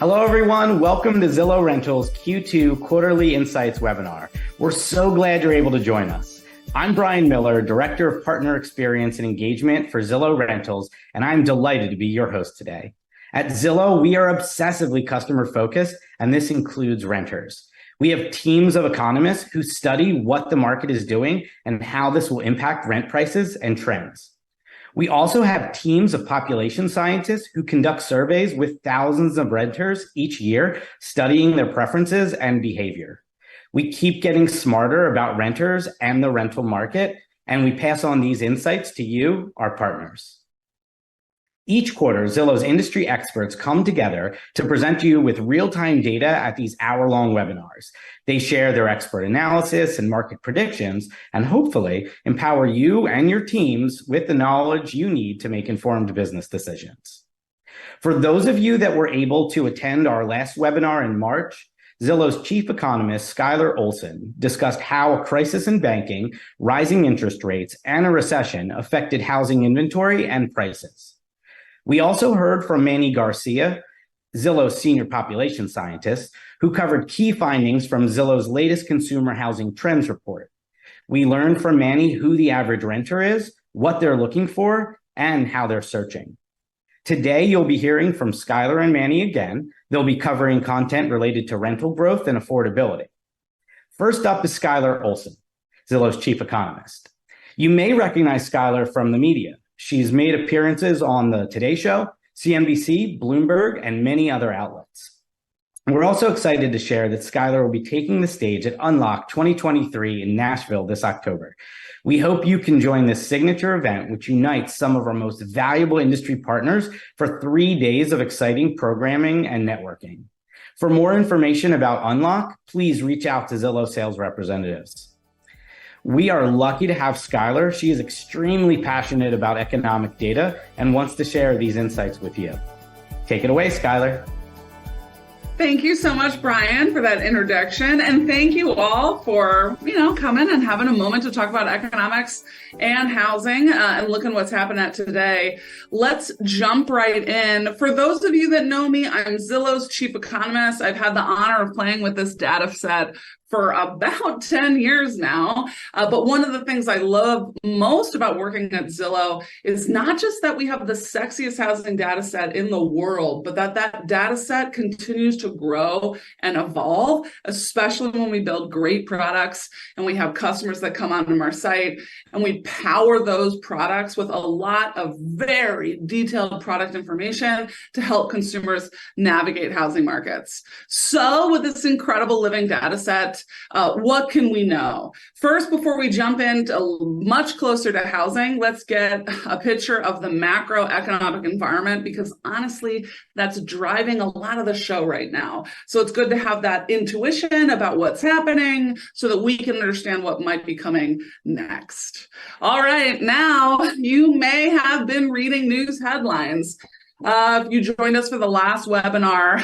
Hello, everyone. Welcome to Zillow Rentals Q2 Quarterly Insights webinar. We're so glad you're able to join us. I'm Brian Miller, Director of Partner Experience and Engagement for Zillow Rentals, and I'm delighted to be your host today. At Zillow, we are obsessively customer focused, and this includes renters. We have teams of economists who study what the market is doing and how this will impact rent prices and trends. We also have teams of population scientists who conduct surveys with thousands of renters each year, studying their preferences and behavior. We keep getting smarter about renters and the rental market, and we pass on these insights to you, our partners. Each quarter, Zillow's industry experts come together to present to you with real-time data at these hour-long webinars. They share their expert analysis and market predictions, and hopefully empower you and your teams with the knowledge you need to make informed business decisions. For those of you that were able to attend our last webinar in March, Zillow's chief economist, Skylar Olsen, discussed how a crisis in banking, rising interest rates, and a recession affected housing inventory and prices. We also heard from Manny Garcia, Zillow's senior population scientist, who covered key findings from Zillow's latest consumer housing trends report. We learned from Manny who the average renter is, what they're looking for, and how they're searching. Today, you'll be hearing from Skylar and Manny again. They'll be covering content related to rental growth and affordability. First up is Skylar Olsen, Zillow's chief economist. You may recognize Skylar from the media. She's made appearances on the Today Show, CNBC, Bloomberg, and many other outlets. We're also excited to share that Skylar will be taking the stage at Unlock 2023 in Nashville this October. We hope you can join this signature event, which unites some of our most valuable industry partners for 3 days of exciting programming and networking. For more information about Unlock, please reach out to Zillow sales representatives. We are lucky to have Skylar. She is extremely passionate about economic data and wants to share these insights with you. Take it away, Skylar. Thank you so much, Brian, for that introduction. And thank you all for, coming and having a moment to talk about economics and housing and looking what's happening today. Let's jump right in. For those of you that know me, I'm Zillow's chief economist. I've had the honor of playing with this data set for about 10 years now. But one of the things I love most about working at Zillow is not just that we have the sexiest housing data set in the world, but that data set continues to grow and evolve, especially when we build great products and we have customers that come onto our site and we power those products with a lot of very detailed product information to help consumers navigate housing markets. So with this incredible living data set, what can we know? First, before we jump into much closer to housing, let's get a picture of the macroeconomic environment, because honestly, that's driving a lot of the show right now. So it's good to have that intuition about what's happening so that we can understand what might be coming next. All right, now you may have been reading news headlines. If you joined us for the last webinar,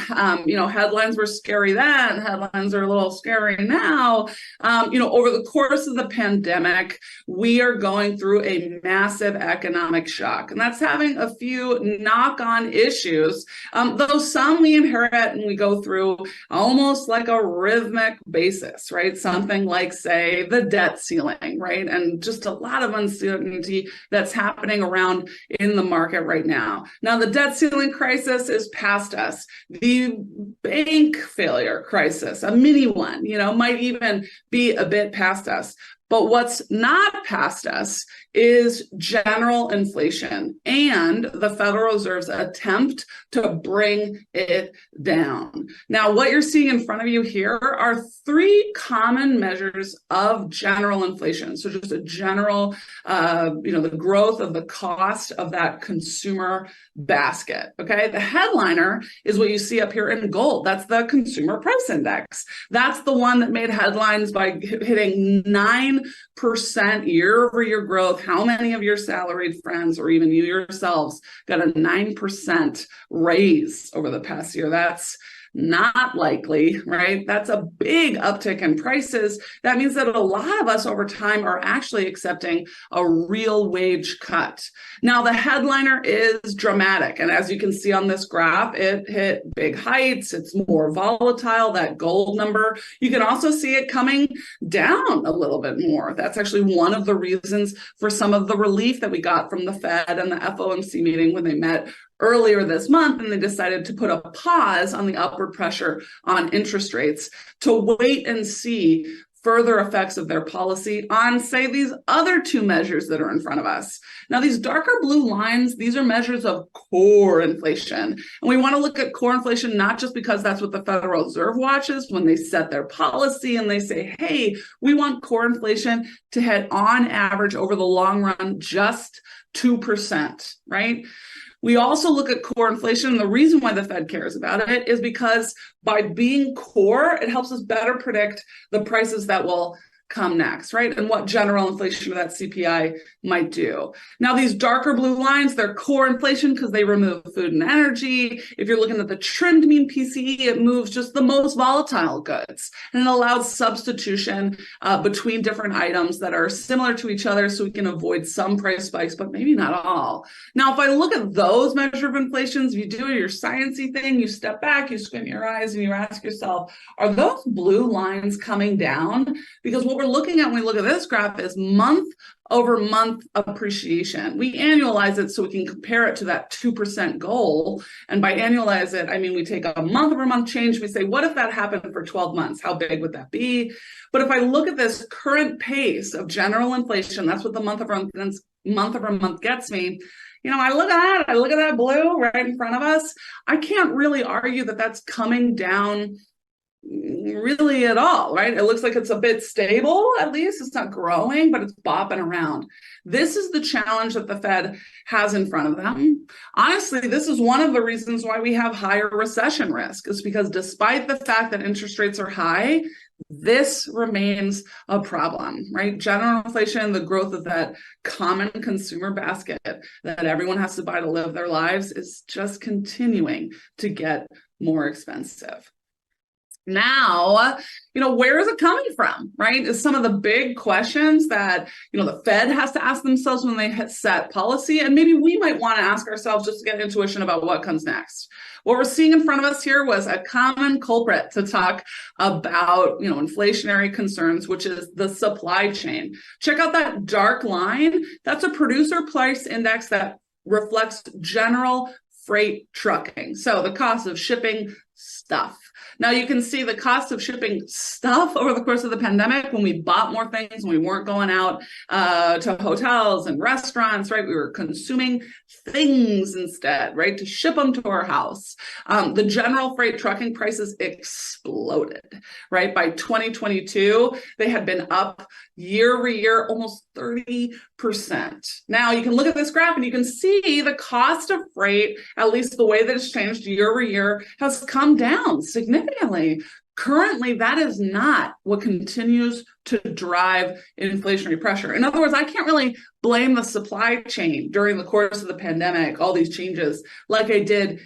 headlines were scary then, headlines are a little scary now. Over the course of the pandemic, we are going through a massive economic shock, and that's having a few knock-on issues, though some we inherit and we go through almost like a rhythmic basis, right? Something like, say, the debt ceiling, right? And just a lot of uncertainty that's happening around in the market right now. Now, the debt ceiling crisis is past us. The bank failure crisis, a mini one, might even be a bit past us. But what's not past us is general inflation and the Federal Reserve's attempt to bring it down. Now, what you're seeing in front of you here are 3 common measures of general inflation. So just a general, the growth of the cost of that consumer basket, okay? The headliner is what you see up here in gold. That's the Consumer Price Index. That's the one that made headlines by hitting 9% year-over-year growth. How many of your salaried friends or even you yourselves got a 9% raise over the past year? That's Not likely, right? That's a big uptick in prices. That means that a lot of us over time are actually accepting a real wage cut. Now, the headliner is dramatic. And as you can see on this graph, it hit big heights. It's more volatile, that gold number. You can also see it coming down a little bit more. That's actually one of the reasons for some of the relief that we got from the Fed and the FOMC meeting when they met earlier this month, and they decided to put a pause on the upward pressure on interest rates to wait and see further effects of their policy on, say, these other two measures that are in front of us. Now, these darker blue lines, these are measures of core inflation. And we want to look at core inflation not just because that's what the Federal Reserve watches when they set their policy and they say, hey, we want core inflation to hit on average over the long run just 2%, right? We also look at core inflation, and the reason why the Fed cares about it is because by being core, it helps us better predict the prices that will come next, right? And what general inflation or that CPI might do. Now, these darker blue lines, they're core inflation because they remove food and energy. If you're looking at the trend mean PCE, it moves just the most volatile goods, and it allows substitution between different items that are similar to each other so we can avoid some price spikes, but maybe not all. Now, if I look at those measure of inflations, if you do your sciencey thing, you step back, you squint your eyes, and you ask yourself, are those blue lines coming down? Because what we're looking at when we look at this graph is month over month appreciation. We annualize it so we can compare it to that 2% goal. And by annualize it, I mean we take a month over month change. We say, what if that happened for 12 months? How big would that be? But if I look at this current pace of general inflation, that's what the month over month gets me. You know, I look at that blue right in front of us. I can't really argue that that's coming down really at all, right? It looks like it's a bit stable, at least. It's not growing, but it's bopping around. This is the challenge that the Fed has in front of them. Honestly, this is one of the reasons why we have higher recession risk, is because despite the fact that interest rates are high, this remains a problem, right? General inflation, the growth of that common consumer basket that everyone has to buy to live their lives, is just continuing to get more expensive. Now, where is it coming from, right? Is some of the big questions that, the Fed has to ask themselves when they set policy. And maybe we might want to ask ourselves just to get intuition about what comes next. What we're seeing in front of us here was a common culprit to talk about, inflationary concerns, which is the supply chain. Check out that dark line. That's a producer price index that reflects general freight trucking. So the cost of shipping stuff. Now you can see the cost of shipping stuff over the course of the pandemic when we bought more things, when we weren't going out to hotels and restaurants, right? We were consuming things instead, right? To ship them to our house. The general freight trucking prices exploded, right? By 2022, they had been up year over year, almost 30%. Now you can look at this graph and you can see the cost of freight, at least the way that it's changed year over year, has come down significantly. Currently, that is not what continues to drive inflationary pressure. In other words, I can't really blame the supply chain during the course of the pandemic, all these changes, like I did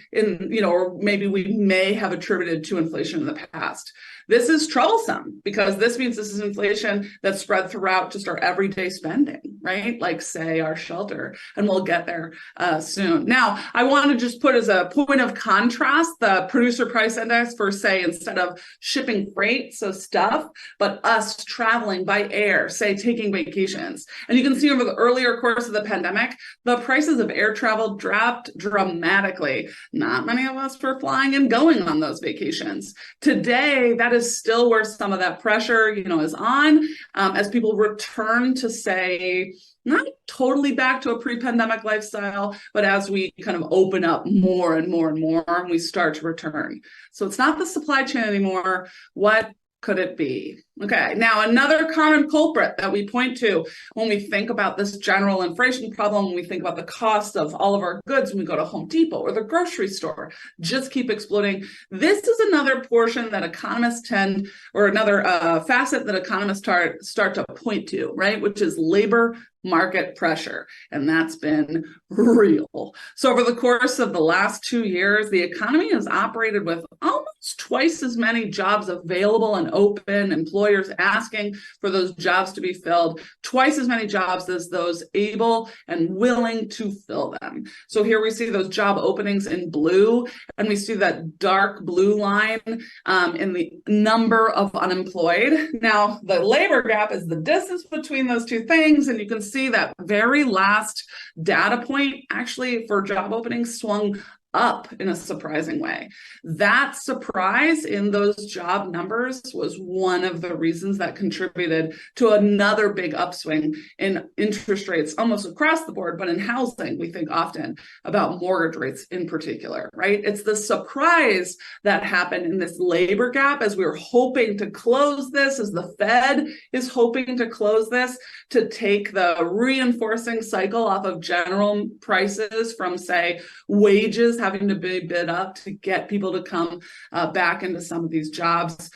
or maybe we may have attributed to inflation in the past. This is troublesome because this means this is inflation that's spread throughout just our everyday spending, right? Like, say, our shelter, and we'll get there soon. Now, I want to just put as a point of contrast the producer price index for, say, instead of shipping freight, so stuff, but us traveling by air, say, taking vacations. And you can see over the earlier course of the pandemic, the prices of air travel dropped dramatically. Not many of us were flying and going on those vacations. Today, that is still where some of that pressure, is on as people return to, say, not totally back to a pre-pandemic lifestyle, but as we kind of open up more and more and more, and we start to return. So it's not the supply chain anymore. What could it be? Okay, now another common culprit that we point to when we think about this general inflation problem, when we think about the cost of all of our goods when we go to Home Depot or the grocery store, just keep exploding. This is another portion that economists another facet that economists start to point to, right? Which is labor market pressure. And that's been real. So over the course of the last 2 years, the economy has operated with almost It's twice as many jobs available and open, employers asking for those jobs to be filled, twice as many jobs as those able and willing to fill them. So here we see those job openings in blue, and we see that dark blue line in the number of unemployed. Now, the labor gap is the distance between those two things, and you can see that very last data point actually for job openings swung up in a surprising way. That surprise in those job numbers was one of the reasons that contributed to another big upswing in interest rates almost across the board, but in housing, we think often about mortgage rates in particular, right? It's the surprise that happened in this labor gap as we were hoping to close this, as the Fed is hoping to close this, to take the reinforcing cycle off of general prices from, say, wages having to be bid up to get people to come back into some of these jobs.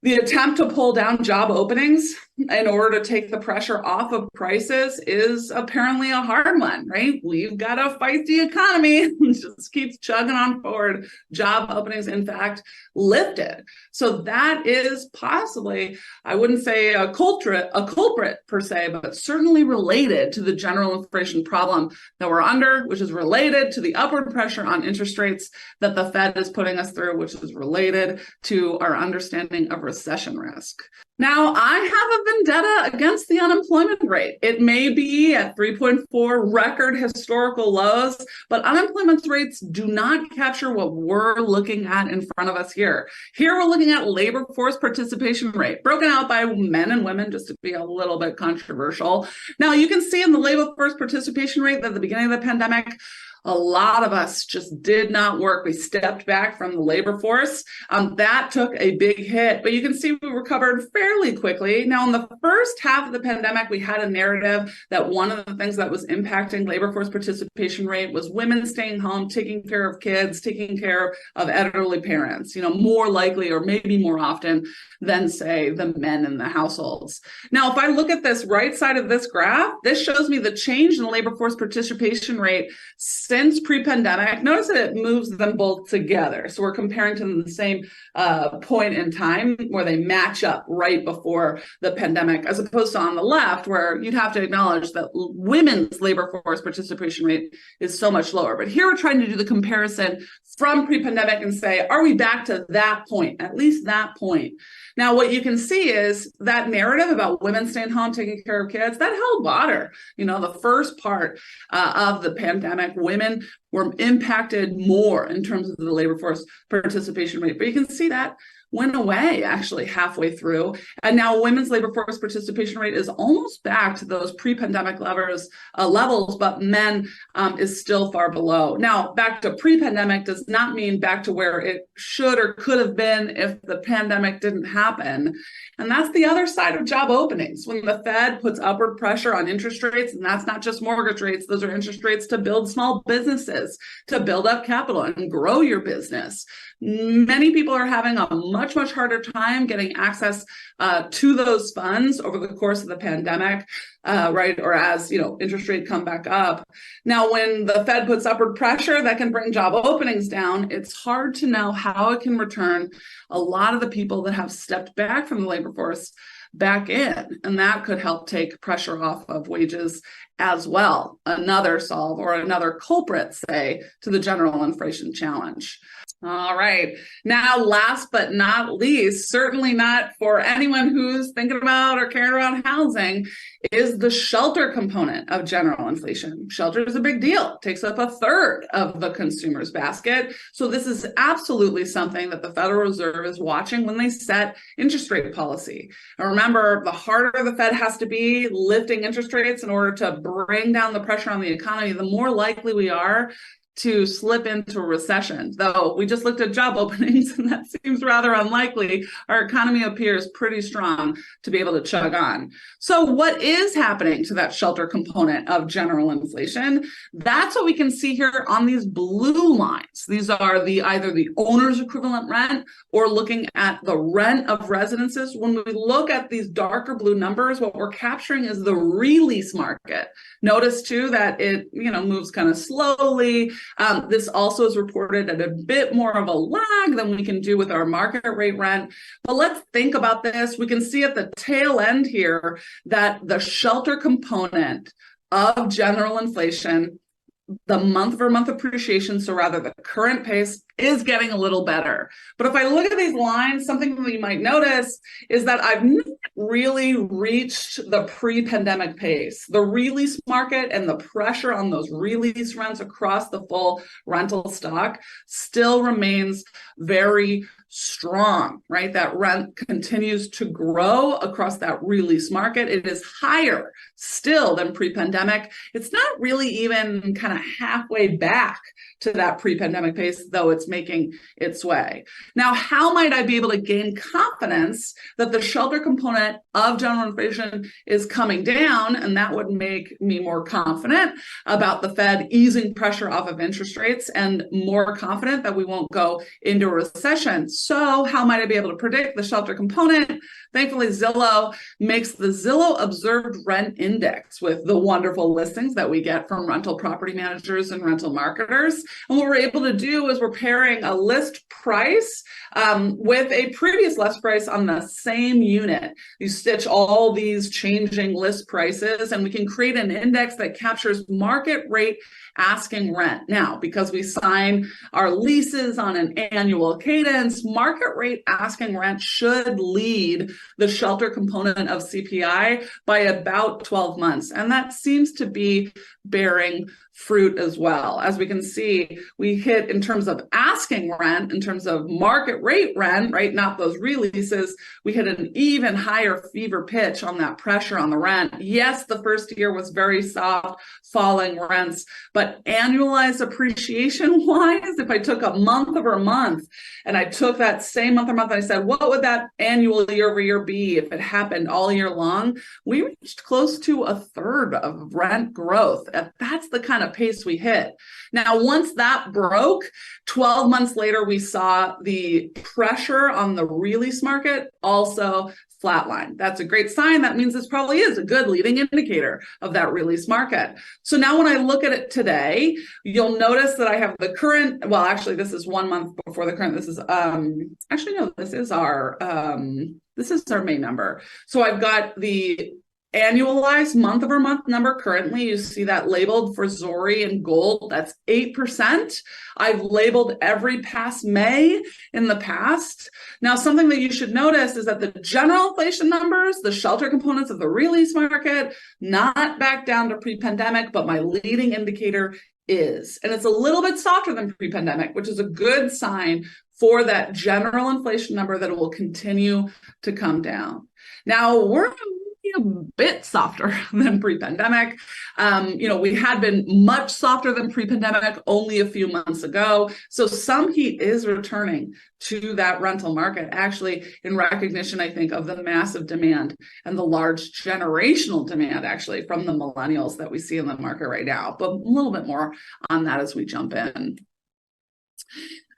The attempt to pull down job openings in order to take the pressure off of prices is apparently a hard one, right? We've got to fight the economy. It just keeps chugging on forward. Job openings, in fact, lifted. So that is possibly, I wouldn't say a culprit per se, but certainly related to the general inflation problem that we're under, which is related to the upward pressure on interest rates that the Fed is putting us through, which is related to our understanding of recession risk. Now, I have a vendetta against the unemployment rate. It may be at 3.4 record historical lows, but unemployment rates do not capture what we're looking at in front of us here. Here we're looking at labor force participation rate, broken out by men and women, just to be a little bit controversial. Now, you can see in the labor force participation rate that at the beginning of the pandemic, a lot of us just did not work. We stepped back from the labor force. That took a big hit, but you can see we recovered fairly quickly. Now, in the first half of the pandemic, we had a narrative that one of the things that was impacting labor force participation rate was women staying home, taking care of kids, taking care of elderly parents, more likely or maybe more often than, say, the men in the households. Now, if I look at this right side of this graph, this shows me the change in the labor force participation rate since pre-pandemic. Notice that it moves them both together. So we're comparing to the same point in time where they match up right before the pandemic, as opposed to on the left, where you'd have to acknowledge that women's labor force participation rate is so much lower. But here we're trying to do the comparison from pre-pandemic and say, are we back to that point, at least that point? Now, what you can see is that narrative about women staying home, taking care of kids, that held water. The first part of the pandemic, women were impacted more in terms of the labor force participation rate. But you can see that went away actually halfway through. And now women's labor force participation rate is almost back to those pre-pandemic levels, but men is still far below. Now, back to pre-pandemic does not mean back to where it should or could have been if the pandemic didn't happen. And that's the other side of job openings. When the Fed puts upward pressure on interest rates, and that's not just mortgage rates, those are interest rates to build small businesses, to build up capital and grow your business. Many people are having a much harder time getting access to those funds over the course of the pandemic, right? Or as, interest rates come back up. Now, when the Fed puts upward pressure that can bring job openings down, it's hard to know how it can return a lot of the people that have stepped back from the labor force back in. And that could help take pressure off of wages as well. Another solve or another culprit, say, to the general inflation challenge. All right. Now, last but not least, certainly not for anyone who's thinking about or caring about housing, is the shelter component of general inflation. Shelter is a big deal. It takes up a third of the consumer's basket. So this is absolutely something that the Federal Reserve is watching when they set interest rate policy. And remember, the harder the Fed has to be lifting interest rates in order to bring down the pressure on the economy, the more likely we are to slip into a recession. Though we just looked at job openings and that seems rather unlikely. Our economy appears pretty strong to be able to chug on. So what is happening to that shelter component of general inflation? That's what we can see here on these blue lines. These are either the owner's equivalent rent or looking at the rent of residences. When we look at these darker blue numbers, what we're capturing is the release market. Notice too that it moves kind of slowly. This also is reported at a bit more of a lag than we can do with our market rate rent. But let's think about this. We can see at the tail end here that the shelter component of general inflation, the month-over-month appreciation, so rather the current pace, is getting a little better. But if I look at these lines, something that you might notice is that I've not really reached the pre-pandemic pace. The release market and the pressure on those release rents across the full rental stock still remains very strong, right? That rent continues to grow across that release market. It is higher still than pre-pandemic. It's not really even kind of halfway back to that pre-pandemic pace, though it's making its way. Now, how might I be able to gain confidence that the shelter component of general inflation is coming down? And that would make me more confident about the Fed easing pressure off of interest rates and more confident that we won't go into a recession. So how might I be able to predict the shelter component? Thankfully, Zillow makes the Zillow Observed Rent Index with the wonderful listings that we get from rental property managers and rental marketers. And what we're able to do is we're pairing a list price with a previous list price on the same unit. You stitch all these changing list prices, and we can create an index that captures market rate asking rent. Now, because we sign our leases on an annual cadence, market rate asking rent should lead the shelter component of CPI by about 12 months. And that seems to be bearing fruit as well. As we can see, we hit in terms of asking rent, in terms of market rate rent, right? Not those releases. We hit an even higher fever pitch on that pressure on the rent. Yes, the first year was very soft, falling rents, but annualized appreciation wise, if I took a month over month and I took that same month over month and I said, what would that annual year over year be if it happened all year long? We reached close to a third of rent growth. That's the kind of pace we hit. Now, once that broke, 12 months later, we saw the pressure on the release market also flatline. That's a great sign. That means this probably is a good leading indicator of that release market. So now when I look at it today, you'll notice that I have the current, well, actually, this is 1 month before the current. This is, this is our May number. So I've got the annualized month over month number currently. You see that labeled for Zori in gold. That's 8%. I've labeled every past May in the past. Now, something that you should notice is that the general inflation numbers, the shelter components of the release market, not back down to pre-pandemic, but my leading indicator is. And it's a little bit softer than pre-pandemic, which is a good sign for that general inflation number that it will continue to come down. Now, we're a bit softer than pre-pandemic. We had been much softer than pre-pandemic only a few months ago. So some heat is returning to that rental market, actually in recognition, I think, of the massive demand and the large generational demand actually from the millennials that we see in the market right now. But a little bit more on that as we jump in.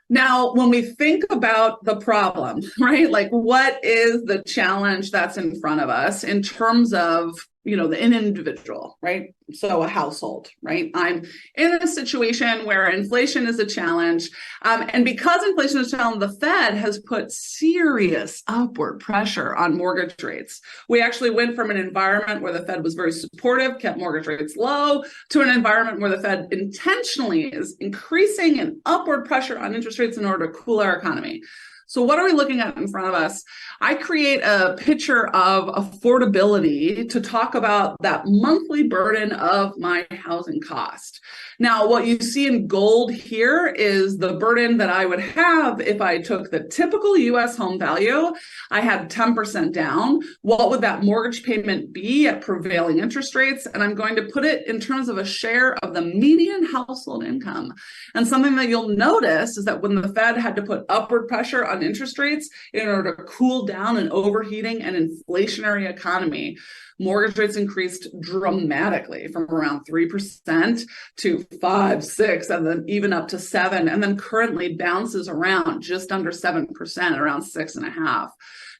Now, when we think about the problem, right, like what is the challenge that's in front of us in terms of, an individual, right? So a household, right? I'm in a situation where inflation is a challenge. And because inflation is a challenge, the Fed has put serious upward pressure on mortgage rates. We actually went from an environment where the Fed was very supportive, kept mortgage rates low, to an environment where the Fed intentionally is increasing an upward pressure on interest rates in order to cool our economy. So what are we looking at in front of us? I create a picture of affordability to talk about that monthly burden of my housing cost. Now, what you see in gold here is the burden that I would have if I took the typical US home value. I had 10% down. What would that mortgage payment be at prevailing interest rates? And I'm going to put it in terms of a share of the median household income. And something that you'll notice is that when the Fed had to put upward pressure on interest rates in order to cool down an overheating and inflationary economy, mortgage rates increased dramatically from around 3% to 5, 6, and then even up to 7, and then currently bounces around just under 7%, around 6.5%.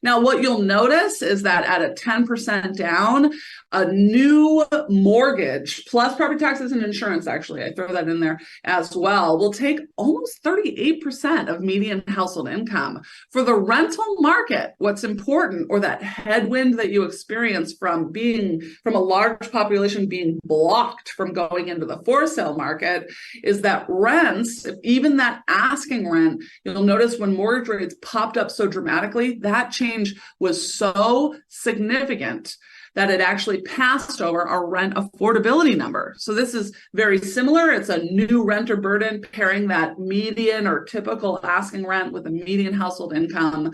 Now, what you'll notice is that at a 10% down, a new mortgage plus property taxes and insurance, actually, I throw that in there as well, will take almost 38% of median household income. For the rental market, what's important, or that headwind that you experience from a large population being blocked from going into the for sale market, is that rents, even that asking rent, you'll notice when mortgage rates popped up so dramatically, that change was so significant that it actually passed over our rent affordability number. So this is very similar. It's a new renter burden, pairing that median or typical asking rent with a median household income.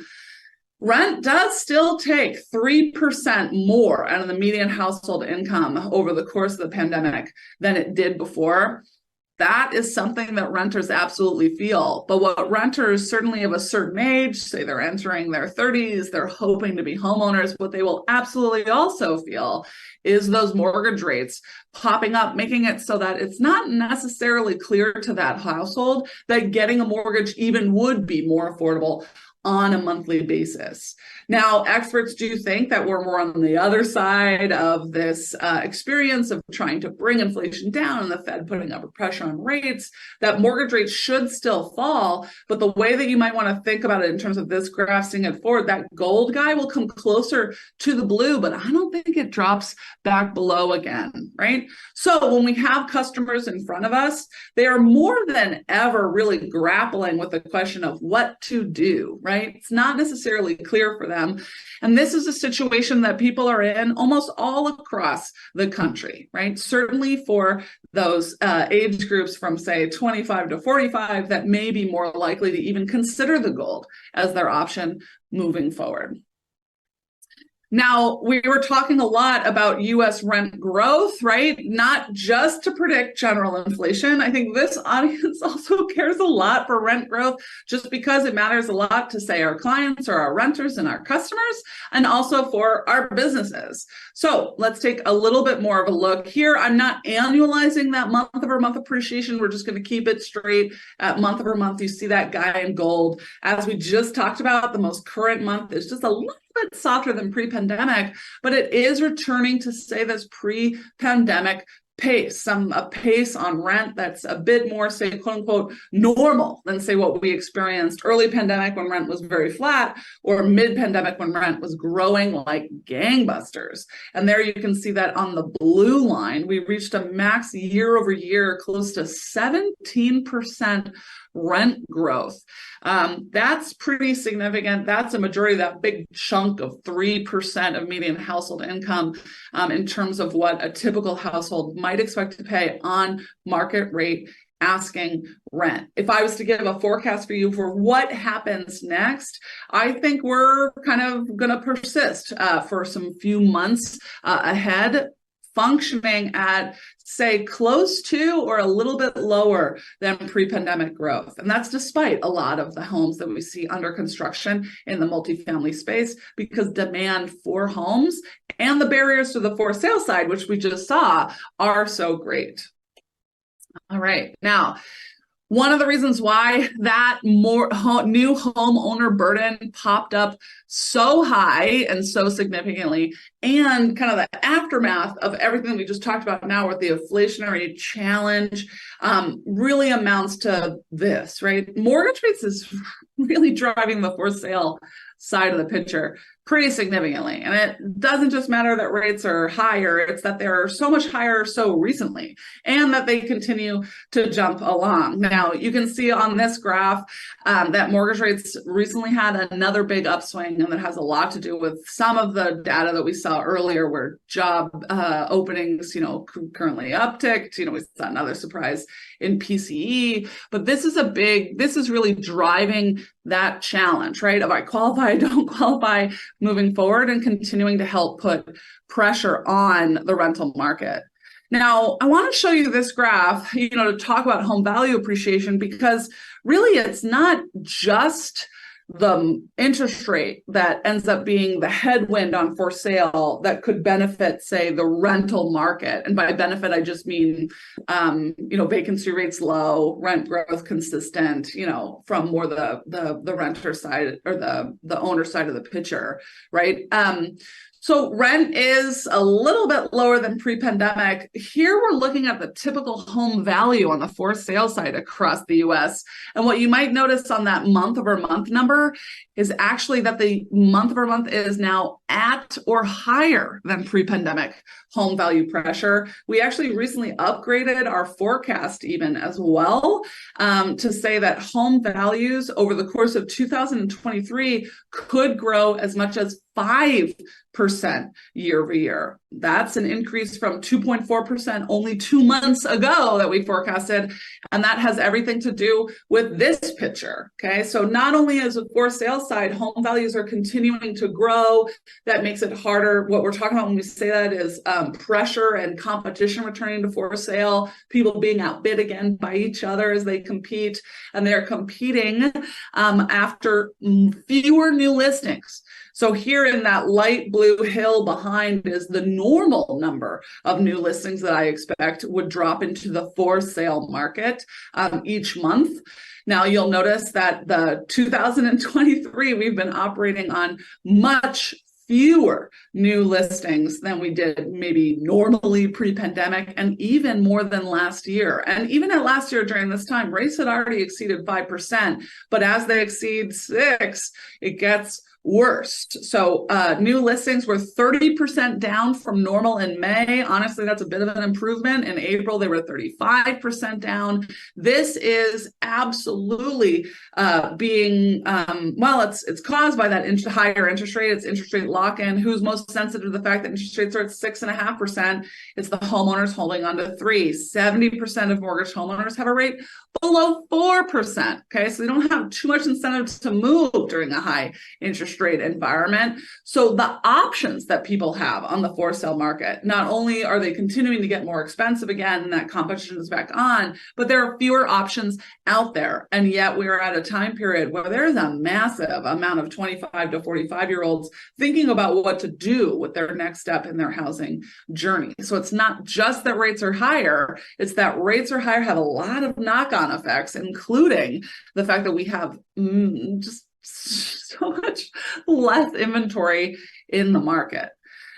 Rent does still take 3% more out of the median household income over the course of the pandemic than it did before. That is something that renters absolutely feel. But what renters, certainly of a certain age, say they're entering their 30s, they're hoping to be homeowners, what they will absolutely also feel is those mortgage rates popping up, making it so that it's not necessarily clear to that household that getting a mortgage even would be more affordable on a monthly basis. Now, experts do think that we're more on the other side of this experience of trying to bring inflation down and the Fed putting upward pressure on rates, that mortgage rates should still fall. But the way that you might want to think about it in terms of this graph, seeing it forward, that gold guy will come closer to the blue, but I don't think it drops back below again, right? So when we have customers in front of us, they are more than ever really grappling with the question of what to do, right? It's not necessarily clear for them. And this is a situation that people are in almost all across the country, right? Certainly for those age groups from, say, 25 to 45 that may be more likely to even consider the gold as their option moving forward. Now, we were talking a lot about U.S. rent growth, right? Not just to predict general inflation. I think this audience also cares a lot for rent growth, just because it matters a lot to, say, our clients or our renters and our customers, and also for our businesses. So let's take a little bit more of a look here. I'm not annualizing that month-over-month appreciation. We're just going to keep it straight at month-over-month. You see that guy in gold. As we just talked about, the most current month is just a little bit softer than pre-pandemic, but it is returning to, say, this pre-pandemic pace, a pace on rent that's a bit more, say, quote unquote, normal than, say, what we experienced early pandemic when rent was very flat, or mid-pandemic when rent was growing like gangbusters. And there you can see that on the blue line, we reached a max year over year, close to 17% rent growth. That's pretty significant. That's a majority of that big chunk of 3% of median household income in terms of what a typical household might expect to pay on market rate asking rent. If I was to give a forecast for you for what happens next, I think we're kind of going to persist for some few months ahead, functioning at, say, close to or a little bit lower than pre-pandemic growth. And that's despite a lot of the homes that we see under construction in the multifamily space, because demand for homes and the barriers to the for sale side, which we just saw, are so great. All right. Now, one of the reasons why that new homeowner burden popped up so high and so significantly, and kind of the aftermath of everything we just talked about now with the inflationary challenge, really amounts to this, right? Mortgage rates is really driving the for sale side of the picture pretty significantly. And it doesn't just matter that rates are higher, it's that they're so much higher so recently, and that they continue to jump along. Now, you can see on this graph that mortgage rates recently had another big upswing, and that has a lot to do with some of the data that we saw earlier, where job openings, currently upticked. We saw another surprise in PCE, but this is really driving that challenge, right? Of I qualify, I don't qualify, moving forward, and continuing to help put pressure on the rental market. Now, I want to show you this graph, to talk about home value appreciation, because really it's not just the interest rate that ends up being the headwind on for sale that could benefit, say, the rental market. And by benefit, I just mean, vacancy rates low, rent growth consistent, from more the renter side or the owner side of the picture, right? So rent is a little bit lower than pre-pandemic. Here we're looking at the typical home value on the for sale side across the US. And what you might notice on that month-over-month number is actually that the month-over-month is now at or higher than pre-pandemic home value pressure. We actually recently upgraded our forecast even as well to say that home values over the course of 2023 could grow as much as 5% year over year. That's an increase from 2.4% only 2 months ago that we forecasted. And that has everything to do with this picture. Okay. So not only is the for sale side, home values are continuing to grow. That makes it harder. What we're talking about when we say that is pressure and competition returning to for sale, people being outbid again by each other as they compete. And they're competing after fewer new listings. So here in that light blue hill behind is the normal number of new listings that I expect would drop into the for sale market each month. Now you'll notice that the 2023, we've been operating on much fewer new listings than we did maybe normally pre-pandemic, and even more than last year. And even at last year during this time, rates had already exceeded 5%, but as they exceed 6%, it gets worst. So new listings were 30% down from normal in May. Honestly, that's a bit of an improvement. In April, they were 35% down. This is absolutely being, it's caused by that higher interest rate. It's interest rate lock-in. Who's most sensitive to the fact that interest rates are at 6.5%? It's the homeowners holding on to 3%. 70% of mortgage homeowners have a rate below 4%. Okay, so they don't have too much incentive to move during a high interest rate environment. So the options that people have on the for sale market, not only are they continuing to get more expensive again, and that competition is back on, but there are fewer options out there. And yet we are at a time period where there's a massive amount of 25 to 45-year-olds thinking about what to do with their next step in their housing journey. So it's not just that rates are higher, it's that rates are higher have a lot of knock-on effects, including the fact that we have just so much less inventory in the market.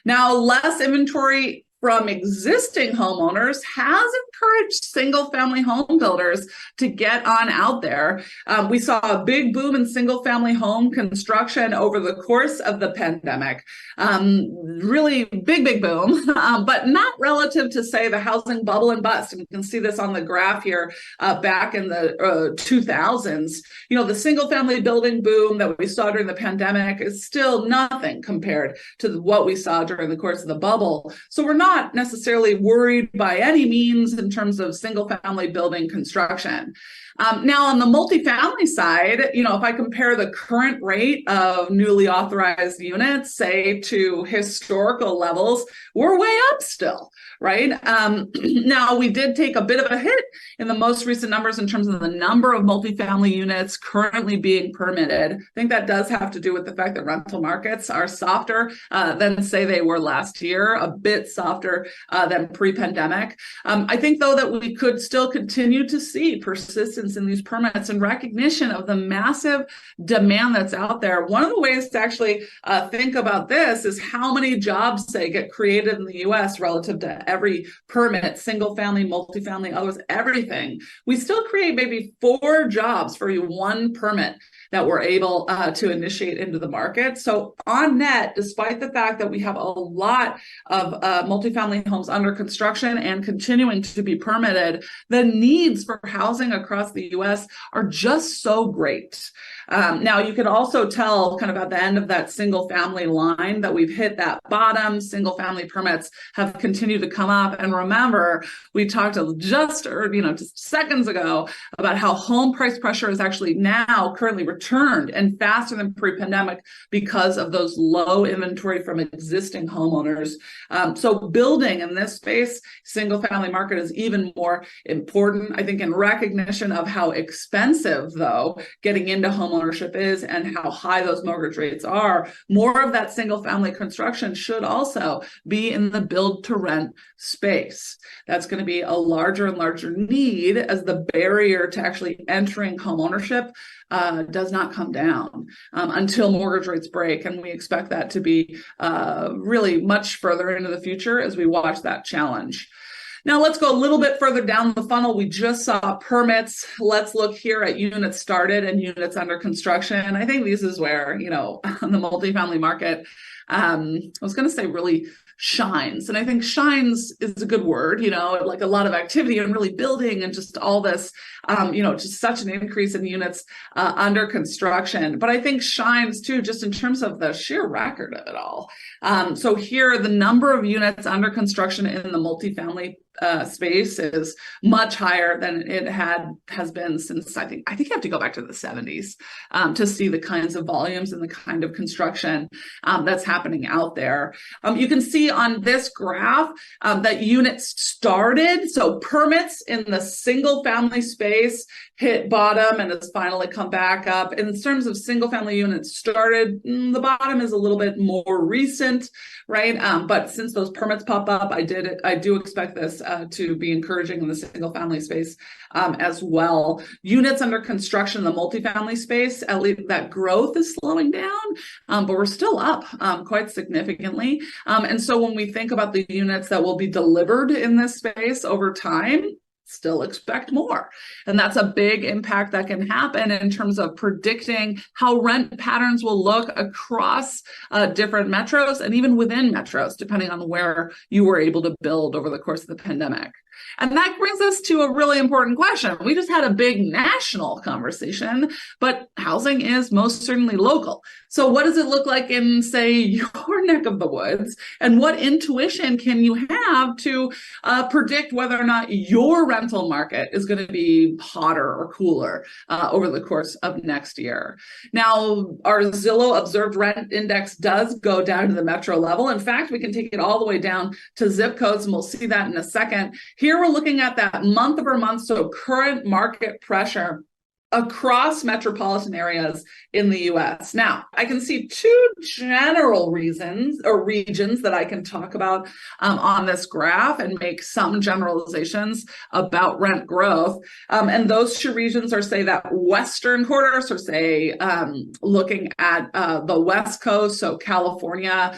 Now, less inventory from existing homeowners has encouraged single-family home builders to get on out there. We saw a big boom in single-family home construction over the course of the pandemic. Really big boom, but not relative to, say, the housing bubble and bust. And you can see this on the graph here back in the 2000s. The single-family building boom that we saw during the pandemic is still nothing compared to what we saw during the course of the bubble. So we're not necessarily worried by any means in terms of single family building construction. Now on the multifamily side, if I compare the current rate of newly authorized units, say, to historical levels, we're way up still, right? Now we did take a bit of a hit in the most recent numbers in terms of the number of multifamily units currently being permitted. I think that does have to do with the fact that rental markets are softer than, say, they were last year, a bit softer than pre-pandemic. I think, though, that we could still continue to see persistence in these permits and recognition of the massive demand that's out there. One of the ways to actually think about this is how many jobs, say, get created in the U.S. relative to every permit, single family, multifamily, others, everything. We still create maybe 4 jobs for one permit that we're able to initiate into the market. So on net, despite the fact that we have a lot of multifamily homes under construction and continuing to be permitted, the needs for housing across the U.S. are just so great. Now, you can also tell kind of at the end of that single family line that we've hit that bottom. Single family permits have continued to come up. And remember, we talked just seconds ago about how home price pressure is actually now currently returned and faster than pre-pandemic because of those low inventory from existing homeowners. So building in this space, single family market is even more important, I think, in recognition of how expensive, though, getting into homeownership is and how high those mortgage rates are. More of that single family construction should also be in the build to rent space. That's going to be a larger and larger need as the barrier to actually entering homeownership does not come down until mortgage rates break. And we expect that to be really much further into the future as we watch that challenge. Now let's go a little bit further down the funnel. We just saw permits. Let's look here at units started and units under construction. I think this is where, the multifamily market, I was going to say really shines. And I think shines is a good word, like a lot of activity and really building and just all this, just such an increase in units under construction. But I think shines too, just in terms of the sheer record of it all. So here, the number of units under construction in the multifamily space is much higher than it has been since I think you have to go back to the 70s to see the kinds of volumes and the kind of construction that's happening out there. You can see on this graph that units started, so permits in the single family space hit bottom and has finally come back up. In terms of single family units started, the bottom is a little bit more recent, right? But since those permits pop up, I do expect this to be encouraging in the single family space as well. Units under construction in the multifamily space, at least that growth is slowing down, but we're still up quite significantly. And so when we think about the units that will be delivered in this space over time, still expect more. And that's a big impact that can happen in terms of predicting how rent patterns will look across different metros and even within metros, depending on where you were able to build over the course of the pandemic. And that brings us to a really important question. We just had a big national conversation, but housing is most certainly local. So what does it look like in, say, your neck of the woods? And what intuition can you have to predict whether or not your rental market is going to be hotter or cooler over the course of next year? Now, our Zillow observed rent index does go down to the metro level. In fact, we can take it all the way down to zip codes, and we'll see that in a second. Here we're looking at that month over month, so current market pressure across metropolitan areas in the US. Now, I can see two general reasons or regions that I can talk about on this graph and make some generalizations about rent growth. And those two regions are, say, that western quarter, so say looking at the West Coast, so California,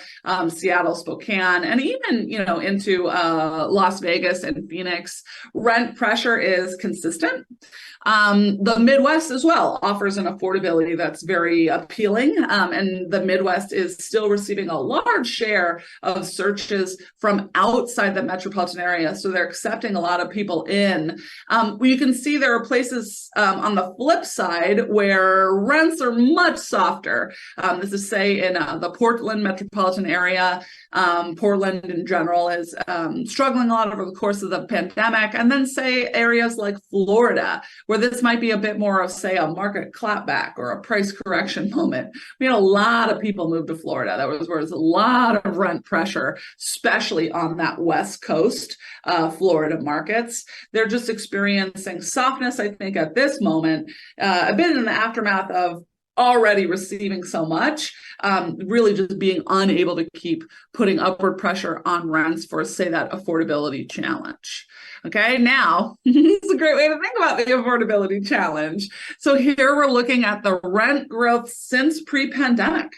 Seattle, Spokane, and even, into Las Vegas and Phoenix. Rent pressure is consistent. The Midwest as well offers an affordability that's very appealing, and the Midwest is still receiving a large share of searches from outside the metropolitan area, so they're accepting a lot of people in. You can see there are places on the flip side where rents are much softer. This is, say, in the Portland metropolitan area. Portland in general is struggling a lot over the course of the pandemic, and then, say, areas like Florida, where this might be a bit more of, say, a market clapback or a price correction moment. We had a lot of people move to Florida. There was a lot of rent pressure, especially on that West Coast Florida markets. They're just experiencing softness, I think, at this moment, a bit in the aftermath of already receiving so much, really just being unable to keep putting upward pressure on rents for, say, that affordability challenge. Okay, now, it's a great way to think about the affordability challenge. So here we're looking at the rent growth since pre-pandemic,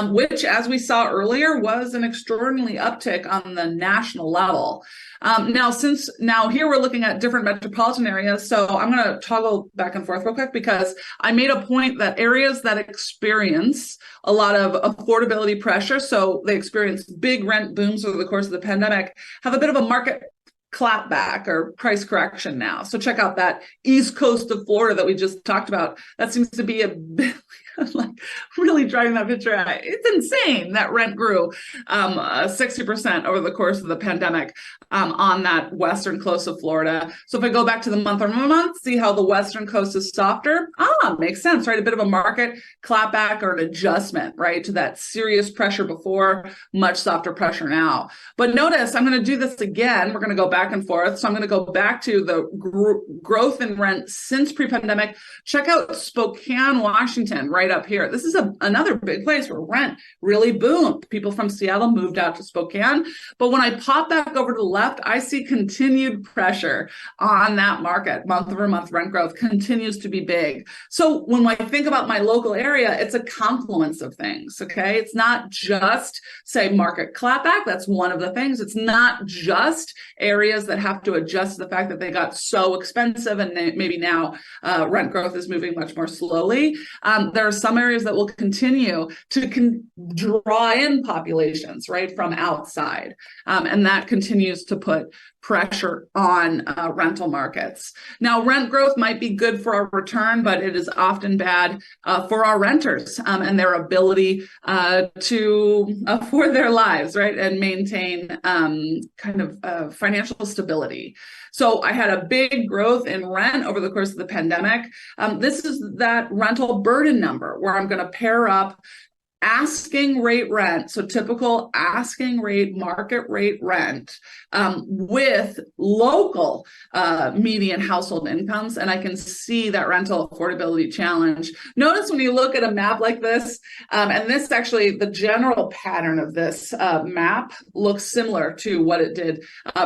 which, as we saw earlier, was an extraordinary uptick on the national level. Now here we're looking at different metropolitan areas. So I'm going to toggle back and forth real quick because I made a point that areas that experience a lot of affordability pressure, so they experience big rent booms over the course of the pandemic, have a bit of a market clapback or price correction now. So check out that east coast of Florida that we just talked about. That seems to be a bit like really driving that picture out. It's insane that rent grew 60% over the course of the pandemic on that western coast of Florida. So if I go back to the month-over-month, see how the western coast is softer. Makes sense, right? A bit of a market clapback or an adjustment, right, to that serious pressure before, much softer pressure now. But notice I'm going to do this again. We're going to go back and forth. So I'm going to go back to the growth in rent since pre-pandemic. Check out Spokane, Washington, right up here. This is another big place where rent really boomed. People from Seattle moved out to Spokane. But when I pop back over to the left, I see continued pressure on that market. Month-over-month rent growth continues to be big. So when I think about my local area, it's a confluence of things, okay? It's not just, say, market clapback. That's one of the things. It's not just areas that have to adjust to the fact that they got so expensive and maybe now rent growth is moving much more slowly. There are some areas that will continue to draw in populations, right, from outside. And that continues to put pressure on rental markets. Now, rent growth might be good for our return, but it is often bad for our renters and their ability to afford their lives, right, and maintain financial stability. So I had a big growth in rent over the course of the pandemic. This is that rental burden number where I'm going to pair up asking rate rent, so typical asking rate, market rate rent, with local median household incomes, and I can see that rental affordability challenge. Notice when you look at a map like this, and this actually, the general pattern of this map looks similar to what it did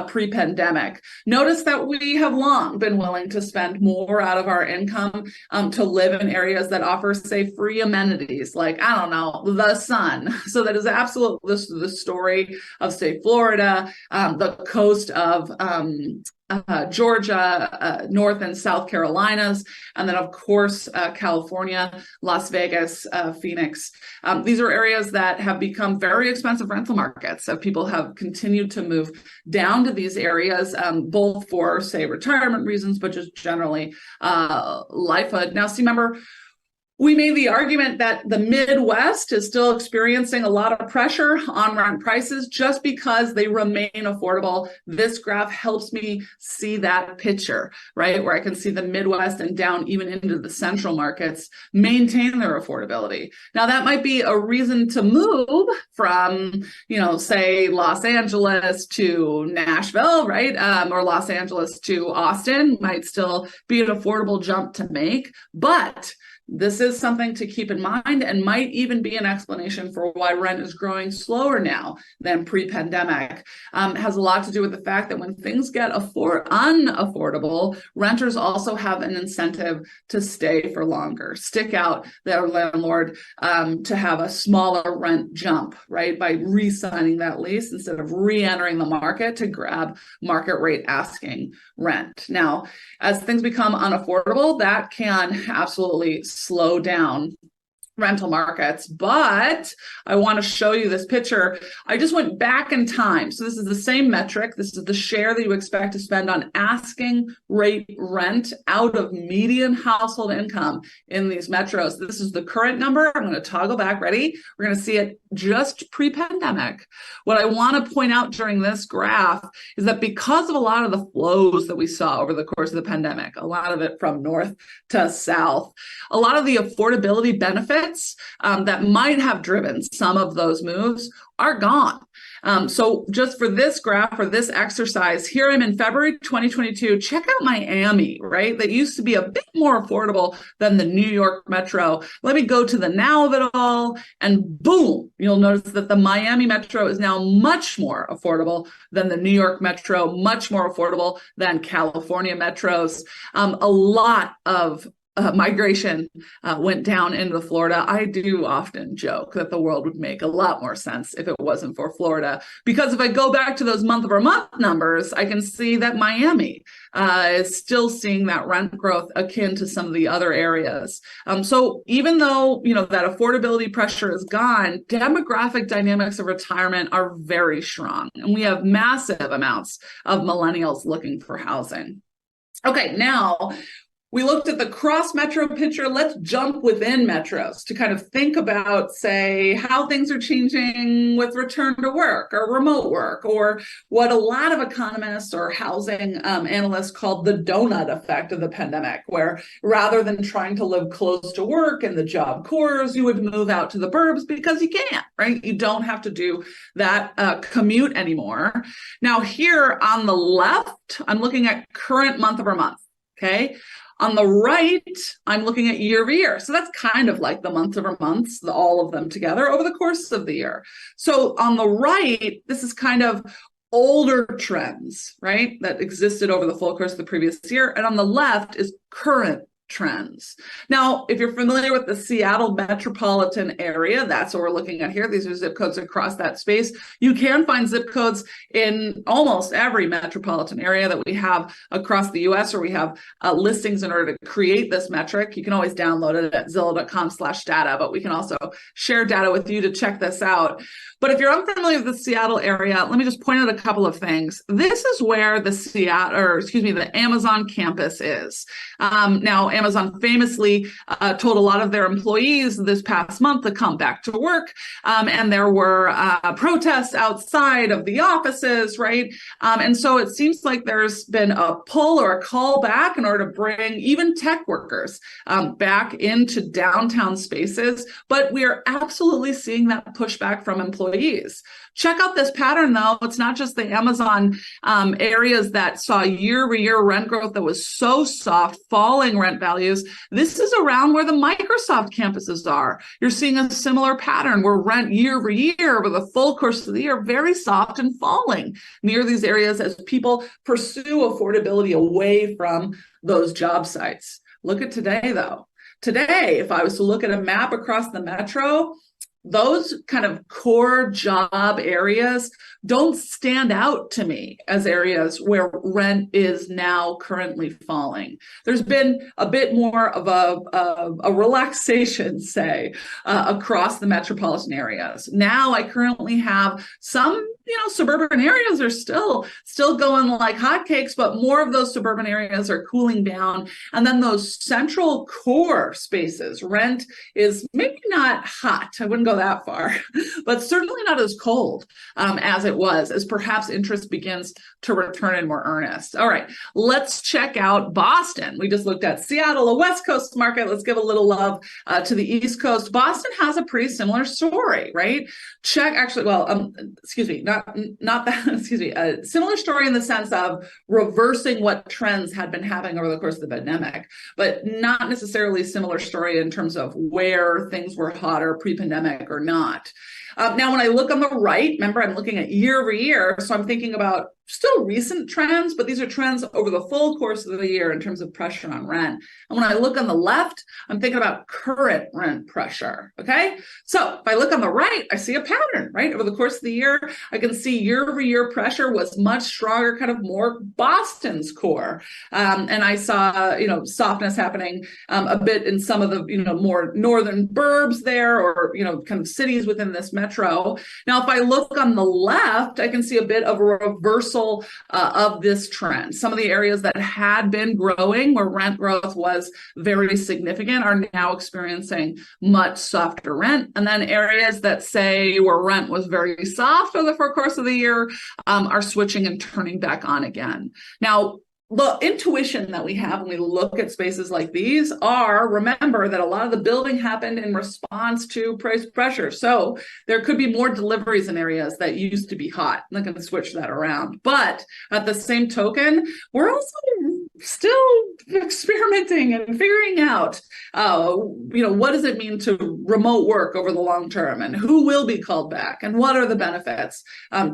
pre-pandemic. Notice that we have long been willing to spend more out of our income to live in areas that offer, say, free amenities, like, I don't know, the sun. So that is absolutely the story of, say, Florida, the coast of Georgia, North and South Carolinas, and then, of course, California, Las Vegas, Phoenix. These are areas that have become very expensive rental markets. So people have continued to move down to these areas, both for, say, retirement reasons, but just generally lifehood. Now, see, remember, we made the argument that the Midwest is still experiencing a lot of pressure on rent prices just because they remain affordable. This graph helps me see that picture, right? Where I can see the Midwest and down even into the central markets maintain their affordability. Now, that might be a reason to move from, say, Los Angeles to Nashville, right? Or Los Angeles to Austin might still be an affordable jump to make, but this is something to keep in mind and might even be an explanation for why rent is growing slower now than pre-pandemic. Has a lot to do with the fact that when things get unaffordable, renters also have an incentive to stay for longer, stick out their landlord to have a smaller rent jump, right, by re-signing that lease instead of re-entering the market to grab market rate asking rent. Now, as things become unaffordable, that can absolutely slow down rental markets. But I want to show you this picture. I just went back in time. So this is the same metric. This is the share that you expect to spend on asking rate rent out of median household income in these metros. This is the current number. I'm going to toggle back. Ready? We're going to see it just pre-pandemic. What I want to point out during this graph is that because of a lot of the flows that we saw over the course of the pandemic, a lot of it from north to south, a lot of the affordability benefits that might have driven some of those moves are gone. So just for this graph, for this exercise, here I'm in February 2022. Check out Miami, right? That used to be a bit more affordable than the New York metro. Let me go to the now of it all, and boom, you'll notice that the Miami metro is now much more affordable than the New York metro, much more affordable than California metros. A lot of migration went down into Florida. I do often joke that the world would make a lot more sense if it wasn't for Florida, because if I go back to those month-over-month numbers, I can see that Miami is still seeing that rent growth akin to some of the other areas. So even though, that affordability pressure is gone, demographic dynamics of retirement are very strong, and we have massive amounts of millennials looking for housing. Okay, now we looked at the cross-metro picture. Let's jump within metros to kind of think about, say, how things are changing with return to work or remote work, or what a lot of economists or housing analysts called the donut effect of the pandemic, where rather than trying to live close to work in the job cores, you would move out to the burbs because you can't, right? You don't have to do that commute anymore. Now here on the left, I'm looking at current month over month, okay? On the right, I'm looking at year over year. So that's kind of like the month over months, all of them together over the course of the year. So on the right, this is kind of older trends, right, that existed over the full course of the previous year. And on the left is current trends. Now, if you're familiar with the Seattle metropolitan area, that's what we're looking at here. These are zip codes across that space. You can find zip codes in almost every metropolitan area that we have across the US, or we have listings in order to create this metric. You can always download it at zillow.com/data, but we can also share data with you to check this out. But if you're unfamiliar with the Seattle area, let me just point out a couple of things. This is where the Amazon campus is. Now, Amazon famously told a lot of their employees this past month to come back to work, and there were protests outside of the offices, right? And so it seems like there's been a pull or a call back in order to bring even tech workers back into downtown spaces, but we are absolutely seeing that pushback from employees. Check out this pattern, though. It's not just the Amazon areas that saw year-over-year rent growth that was so soft, falling rent values. This is around where the Microsoft campuses are. You're seeing a similar pattern where rent year-over-year over the full course of the year, very soft and falling near these areas as people pursue affordability away from those job sites. Look at today, though. Today, if I was to look at a map across the metro, those kind of core job areas don't stand out to me as areas where rent is now currently falling. There's been a bit more of a relaxation, say, across the metropolitan areas. Now I currently have some, suburban areas are still going like hotcakes, but more of those suburban areas are cooling down. And then those central core spaces, rent is maybe not hot. I wouldn't go that far, but certainly not as cold as it was, as perhaps interest begins to return in more earnest. All right, let's check out Boston. We just looked at Seattle, a West Coast market. Let's give a little love to the East Coast. Boston has a pretty similar story, right? A similar story in the sense of reversing what trends had been happening over the course of the pandemic, but not necessarily similar story in terms of where things were hotter pre-pandemic or not. Now, when I look on the right, remember, I'm looking at year over year. So I'm thinking about still recent trends, but these are trends over the full course of the year in terms of pressure on rent. And when I look on the left, I'm thinking about current rent pressure, okay? So if I look on the right, I see a pattern, right? Over the course of the year, I can see year over year pressure was much stronger, kind of more Boston's core. And I saw, softness happening a bit in some of the, more northern burbs there, or, kind of cities within this metro. Now, if I look on the left, I can see a bit of a reversal of this trend. Some of the areas that had been growing, where rent growth was very significant, are now experiencing much softer rent. And then areas that say where rent was very soft over the course of the year are switching and turning back on again. Now, the intuition that we have when we look at spaces like these remember that a lot of the building happened in response to price pressure. So there could be more deliveries in areas that used to be hot. I'm not going to switch that around. But at the same token, we're also still experimenting and figuring out, what does it mean to remote work over the long term, and who will be called back, and what are the benefits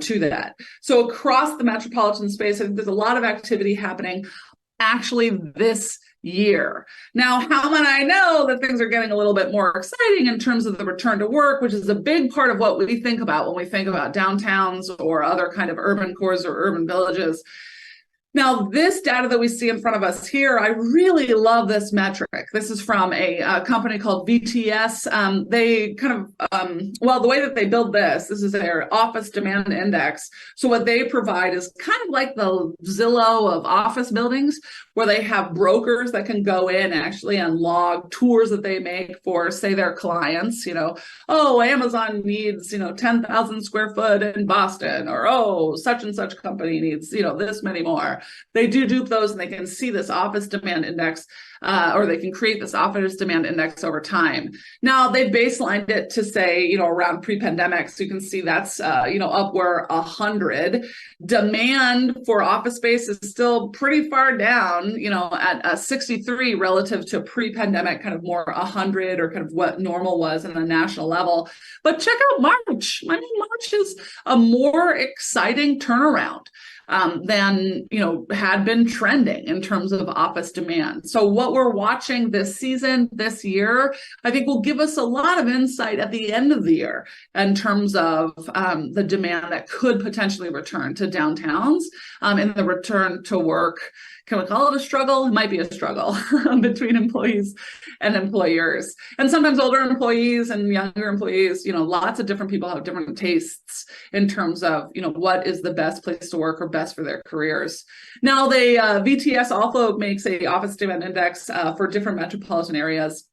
to that. So across the metropolitan space, I think there's a lot of activity happening. Actually, this year. Now, how might I know that things are getting a little bit more exciting in terms of the return to work, which is a big part of what we think about when we think about downtowns or other kind of urban cores or urban villages? Now, this data that we see in front of us here, I really love this metric. This is from a company called VTS. They kind of, well, the way that they build this is their office demand index. So what they provide is kind of like the Zillow of office buildings, where they have brokers that can go in actually and log tours that they make for, say, their clients. Oh, Amazon needs, 10,000 square foot in Boston, or, oh, such and such company needs, this many more. They do dupe those, and they can see this office demand index, or they can create this office demand index over time. Now, they've baselined it to say, around pre-pandemic. So you can see that's, up where 100. Demand for office space is still pretty far down, at 63 relative to pre-pandemic, kind of more 100, or kind of what normal was in the national level. But check out March. I mean, March is a more exciting turnaround than had been trending in terms of office demand. So what we're watching this season, this year, I think will give us a lot of insight at the end of the year in terms of the demand that could potentially return to downtowns, and the return to work. Can we call it a struggle? It might be a struggle between employees and employers. And sometimes older employees and younger employees, lots of different people have different tastes in terms of, what is the best place to work or best for their careers. Now, the VTS also makes a office demand index for different metropolitan areas.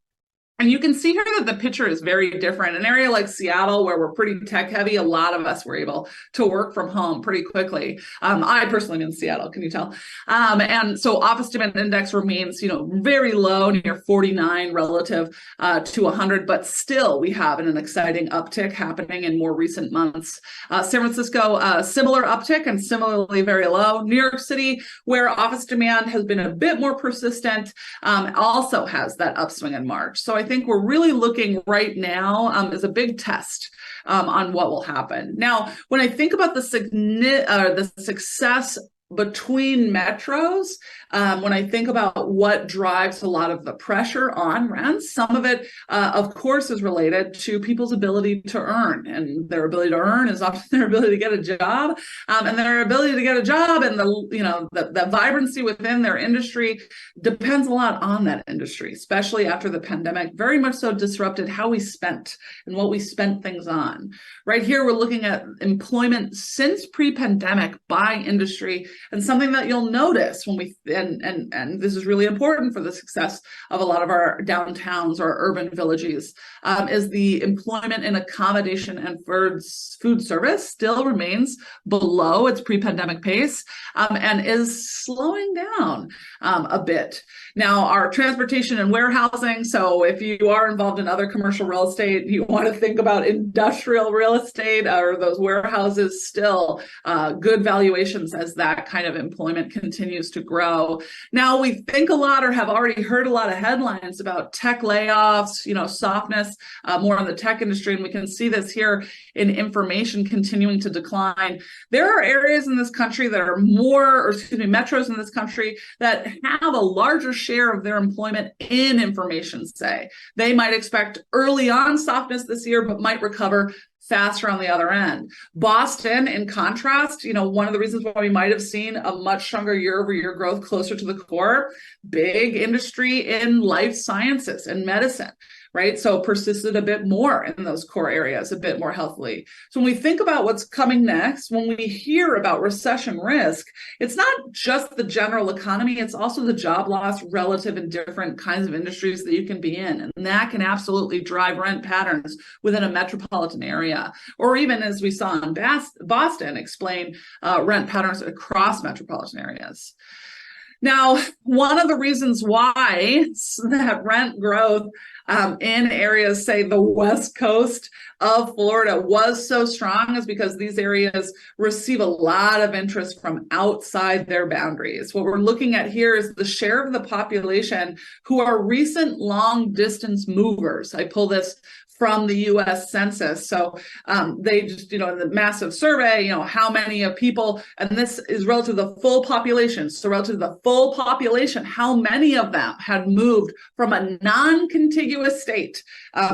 And you can see here that the picture is very different. An area like Seattle, where we're pretty tech heavy, a lot of us were able to work from home pretty quickly. I personally am in Seattle, can you tell? And so office demand index remains, very low, near 49 relative to 100, but still we have an exciting uptick happening in more recent months. San Francisco, similar uptick and similarly very low. New York City, where office demand has been a bit more persistent, also has that upswing in March. So I think we're really looking right now as a big test on what will happen. Now, when I think about the success between metros, when I think about what drives a lot of the pressure on rents, some of it, of course, is related to people's ability to earn, and their ability to earn is often their ability to get a job, and their ability to get a job and the vibrancy within their industry depends a lot on that industry, especially after the pandemic very much so disrupted how we spent and what we spent things on. Right here, we're looking at employment since pre-pandemic by industry, and something that you'll notice when we and this is really important for the success of a lot of our downtowns or urban villages, is the employment in accommodation and food service still remains below its pre-pandemic pace, and is slowing down a bit. Now, our transportation and warehousing, so if you are involved in other commercial real estate, you want to think about industrial real estate or those warehouses, still good valuations as that kind of employment continues to grow. Now, we think a lot or have already heard a lot of headlines about tech layoffs, softness, more in the tech industry, and we can see this here in information continuing to decline. There are areas in this country that are metros in this country that have a larger share of their employment in information, say. They might expect early on softness this year, but might recover faster on the other end. Boston, in contrast, one of the reasons why we might have seen a much stronger year-over-year growth closer to the core, big industry in life sciences and medicine, right? So persisted a bit more in those core areas, a bit more healthily. So when we think about what's coming next, when we hear about recession risk, it's not just the general economy, it's also the job loss relative in different kinds of industries that you can be in. And that can absolutely drive rent patterns within a metropolitan area, or even, as we saw in Boston, explain rent patterns across metropolitan areas. Now, one of the reasons why that rent growth in areas, say the West Coast of Florida, was so strong is because these areas receive a lot of interest from outside their boundaries. What we're looking at here is the share of the population who are recent long distance movers. I pull this from the U.S. Census. So they just, in the massive survey, how many of people, and this is relative to the full population. So relative to the full population, how many of them had moved from a non-contiguous state,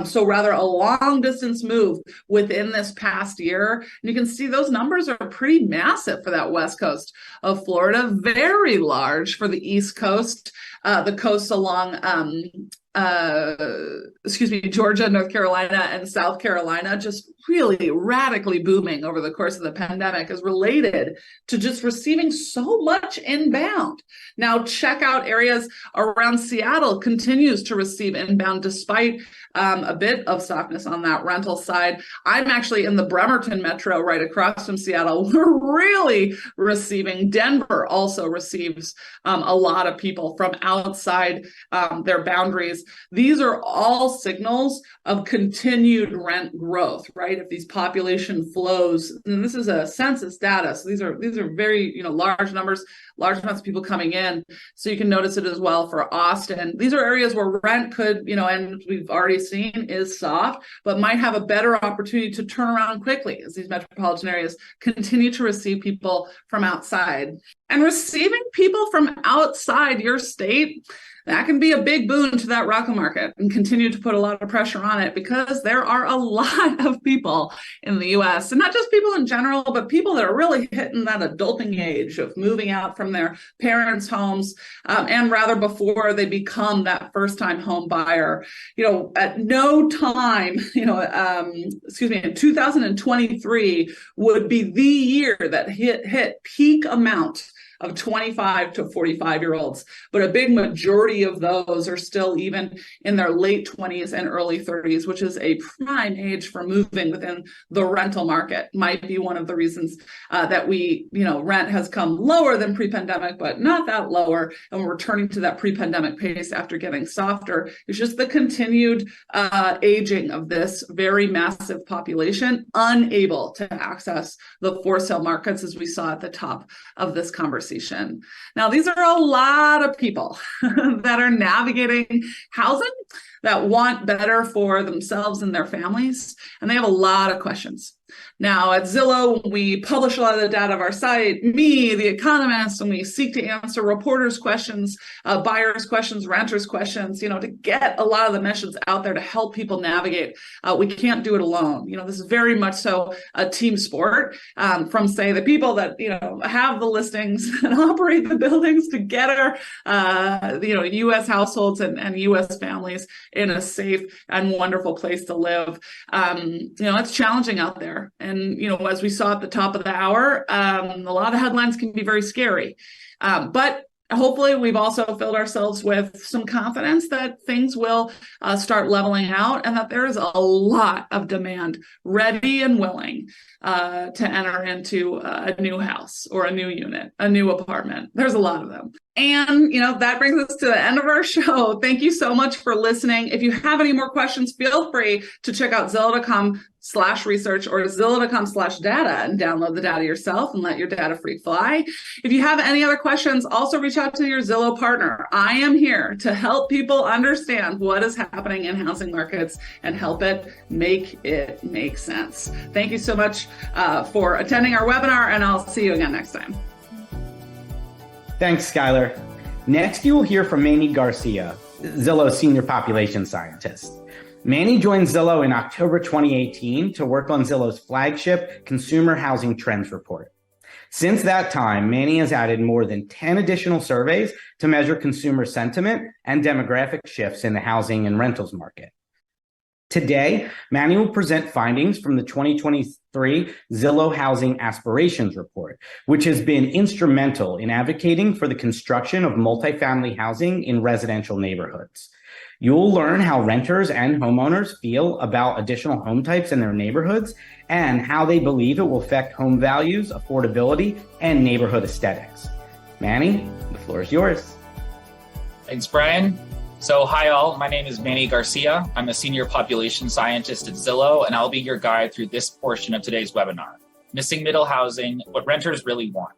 so rather a long distance move within this past year. And you can see those numbers are pretty massive for that west coast of Florida, very large for the East Coast, the coasts along Georgia, North Carolina, and South Carolina, just really radically booming over the course of the pandemic, is related to just receiving so much inbound. Now, check out areas around Seattle continues to receive inbound despite a bit of softness on that rental side. I'm actually in the Bremerton metro right across from Seattle. We're really receiving. Denver also receives a lot of people from outside their boundaries. These are all signals of continued rent growth, right? If these population flows, and this is a census data, so these are very large numbers, large amounts of people coming in. So you can notice it as well for Austin. These are areas where rent could, and we've already seen is soft, but might have a better opportunity to turn around quickly as these metropolitan areas continue to receive people from outside. And receiving people from outside your state, that can be a big boon to that rental market and continue to put a lot of pressure on it, because there are a lot of people in the U.S., and not just people in general, but people that are really hitting that adulting age of moving out from their parents' homes, and rather before they become that first-time home buyer. At no time, in 2023 would be the year that hit peak amount of 25 to 45-year-olds, but a big majority of those are still even in their late 20s and early 30s, which is a prime age for moving within the rental market. Might be one of the reasons that rent has come lower than pre-pandemic, but not that lower, and we're returning to that pre-pandemic pace after getting softer. It's just the continued aging of this very massive population, unable to access the for sale markets, as we saw at the top of this conversation. Now, these are a lot of people that are navigating housing, that want better for themselves and their families, and they have a lot of questions. Now, at Zillow, we publish a lot of the data of our site, the Economist, and we seek to answer reporters' questions, buyers' questions, renters' questions, to get a lot of the messages out there to help people navigate. We can't do it alone. This is very much so a team sport, from, say, the people that, have the listings and operate the buildings together, U.S. households and U.S. families in a safe and wonderful place to live. It's challenging out there. And, as we saw at the top of the hour, a lot of the headlines can be very scary. But hopefully we've also filled ourselves with some confidence that things will start leveling out, and that there is a lot of demand ready and willing to enter into a new house or a new unit, a new apartment. There's a lot of them. And, that brings us to the end of our show. Thank you so much for listening. If you have any more questions, feel free to check out Zillow.com/research or Zillow.com/data and download the data yourself and let your data freak fly. If you have any other questions, also reach out to your Zillow partner. I am here to help people understand what is happening in housing markets and help it make sense. Thank you so much for attending our webinar, and I'll see you again next time. Thanks, Skylar. Next, you will hear from Manny Garcia, Zillow's senior population scientist. Manny joined Zillow in October 2018 to work on Zillow's flagship Consumer Housing Trends Report. Since that time, Manny has added more than 10 additional surveys to measure consumer sentiment and demographic shifts in the housing and rentals market. Today, Manny will present findings from the 2023 Zillow Housing Aspirations Report, which has been instrumental in advocating for the construction of multifamily housing in residential neighborhoods. You'll learn how renters and homeowners feel about additional home types in their neighborhoods and how they believe it will affect home values, affordability, and neighborhood aesthetics. Manny, the floor is yours. Thanks, Brian. So hi all, my name is Manny Garcia. I'm a senior population scientist at Zillow, and I'll be your guide through this portion of today's webinar, Missing Middle Housing, What Renters Really Want.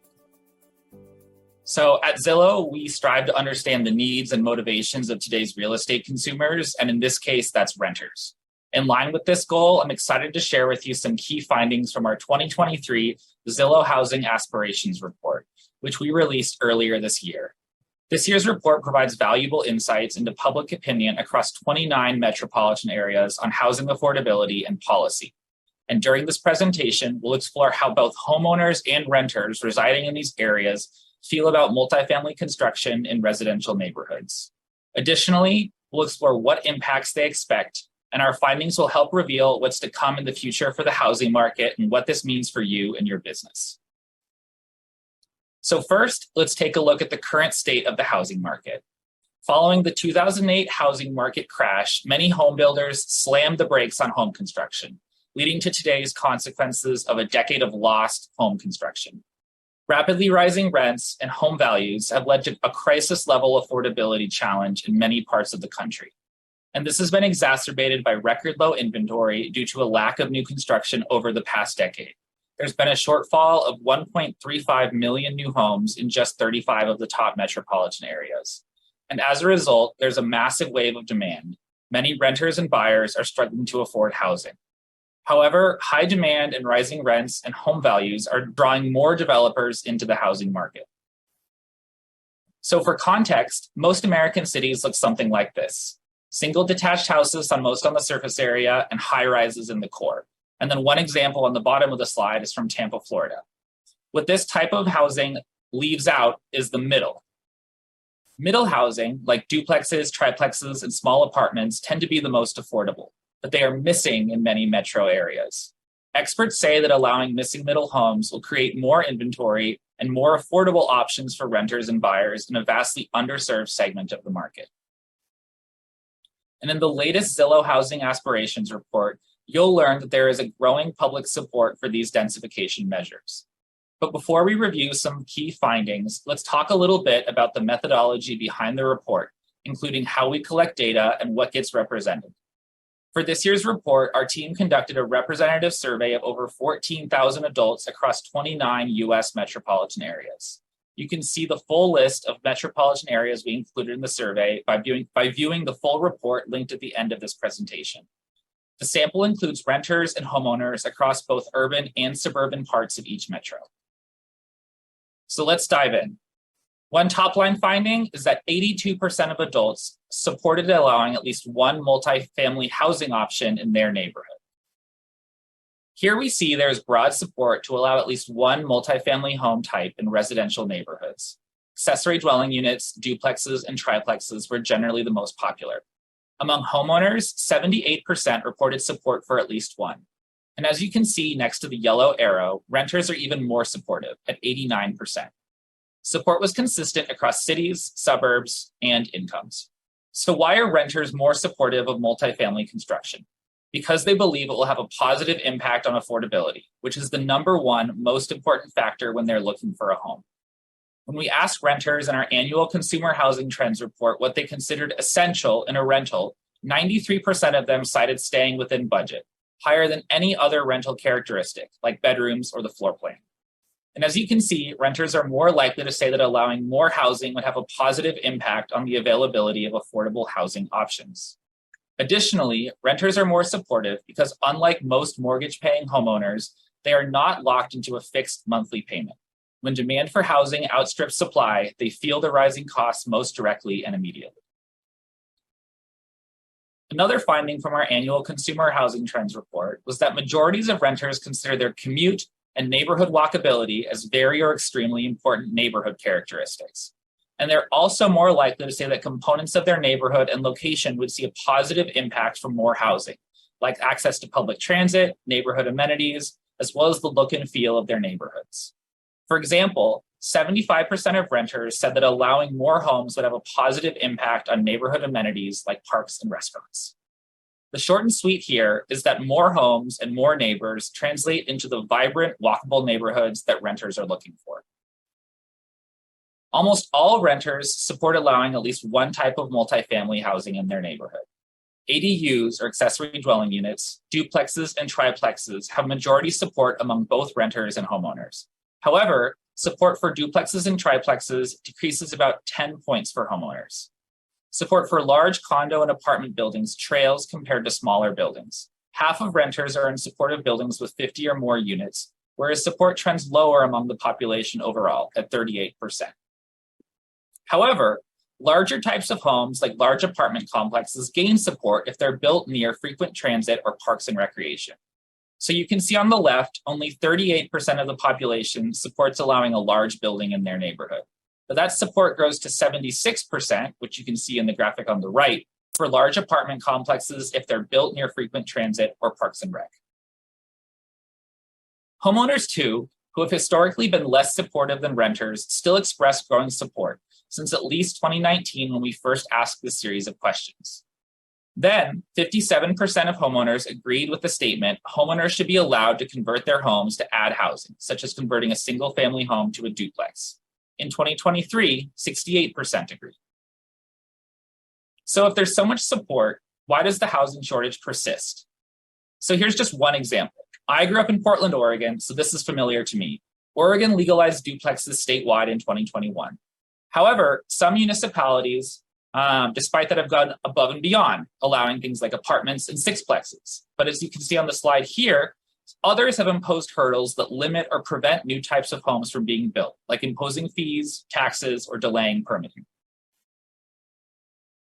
So at Zillow, we strive to understand the needs and motivations of today's real estate consumers, and in this case, that's renters. In line with this goal, I'm excited to share with you some key findings from our 2023 Zillow Housing Aspirations Report, which we released earlier this year. This year's report provides valuable insights into public opinion across 29 metropolitan areas on housing affordability and policy. And during this presentation, we'll explore how both homeowners and renters residing in these areas feel about multifamily construction in residential neighborhoods. Additionally, we'll explore what impacts they expect, and our findings will help reveal what's to come in the future for the housing market and what this means for you and your business. So first, let's take a look at the current state of the housing market. Following the 2008 housing market crash, many home builders slammed the brakes on home construction, leading to today's consequences of a decade of lost home construction. Rapidly rising rents and home values have led to a crisis-level affordability challenge in many parts of the country. And this has been exacerbated by record low inventory due to a lack of new construction over the past decade. There's been a shortfall of 1.35 million new homes in just 35 of the top metropolitan areas. And as a result, there's a massive wave of demand. Many renters and buyers are struggling to afford housing. However, high demand and rising rents and home values are drawing more developers into the housing market. So for context, most American cities look something like this. Single detached houses on most on the surface area and high rises in the core. And then one example on the bottom of the slide is from Tampa, Florida. What this type of housing leaves out is the middle. Middle housing, like duplexes, triplexes, and small apartments, tend to be the most affordable, but they are missing in many metro areas. Experts say that allowing missing middle homes will create more inventory and more affordable options for renters and buyers in a vastly underserved segment of the market. And in the latest Zillow Housing Aspirations Report, you'll learn that there is a growing public support for these densification measures. But before we review some key findings, let's talk a little bit about the methodology behind the report, including how we collect data and what gets represented. For this year's report, our team conducted a representative survey of over 14,000 adults across 29 US metropolitan areas. You can see the full list of metropolitan areas we included in the survey by viewing the full report linked at the end of this presentation. The sample includes renters and homeowners across both urban and suburban parts of each metro. So let's dive in. One top-line finding is that 82% of adults supported allowing at least one multifamily housing option in their neighborhood. Here we see there is broad support to allow at least one multifamily home type in residential neighborhoods. Accessory dwelling units, duplexes, and triplexes were generally the most popular. Among homeowners, 78% reported support for at least one. And as you can see next to the yellow arrow, renters are even more supportive at 89%. Support was consistent across cities, suburbs, and incomes. So why are renters more supportive of multifamily construction? Because they believe it will have a positive impact on affordability, which is the number one most important factor when they're looking for a home. When we asked renters in our annual Consumer Housing Trends report what they considered essential in a rental, 93% of them cited staying within budget, higher than any other rental characteristic, like bedrooms or the floor plan. And as you can see, renters are more likely to say that allowing more housing would have a positive impact on the availability of affordable housing options. Additionally, renters are more supportive because unlike most mortgage-paying homeowners, they are not locked into a fixed monthly payment. When demand for housing outstrips supply, they feel the rising costs most directly and immediately. Another finding from our annual Consumer Housing Trends report was that majorities of renters consider their commute and neighborhood walkability as very or extremely important neighborhood characteristics. And they're also more likely to say that components of their neighborhood and location would see a positive impact from more housing, like access to public transit, neighborhood amenities, as well as the look and feel of their neighborhoods. For example, 75% of renters said that allowing more homes would have a positive impact on neighborhood amenities like parks and restaurants. The short and sweet here is that more homes and more neighbors translate into the vibrant, walkable neighborhoods that renters are looking for. Almost all renters support allowing at least one type of multifamily housing in their neighborhood. ADUs, or accessory dwelling units, duplexes, and triplexes have majority support among both renters and homeowners. However, support for duplexes and triplexes decreases about 10 points for homeowners. Support for large condo and apartment buildings trails compared to smaller buildings. Half of renters are in support of buildings with 50 or more units, whereas support trends lower among the population overall at 38%. However, larger types of homes, like large apartment complexes, gain support if they're built near frequent transit or parks and recreation. So you can see on the left, only 38% of the population supports allowing a large building in their neighborhood. But that support grows to 76%, which you can see in the graphic on the right, for large apartment complexes if they're built near frequent transit or parks and rec. Homeowners, too, who have historically been less supportive than renters, still express growing support since at least 2019 when we first asked this series of questions. Then, 57% of homeowners agreed with the statement homeowners should be allowed to convert their homes to add housing, such as converting a single-family home to a duplex. In 2023, 68% agreed. So if there's so much support, why does the housing shortage persist? So here's just one example. I grew up in Portland, Oregon, so this is familiar to me. Oregon legalized duplexes statewide in 2021. However, some municipalities, despite that, have gone above and beyond, allowing things like apartments and sixplexes. But as you can see on the slide here, others have imposed hurdles that limit or prevent new types of homes from being built, like imposing fees, taxes, or delaying permitting.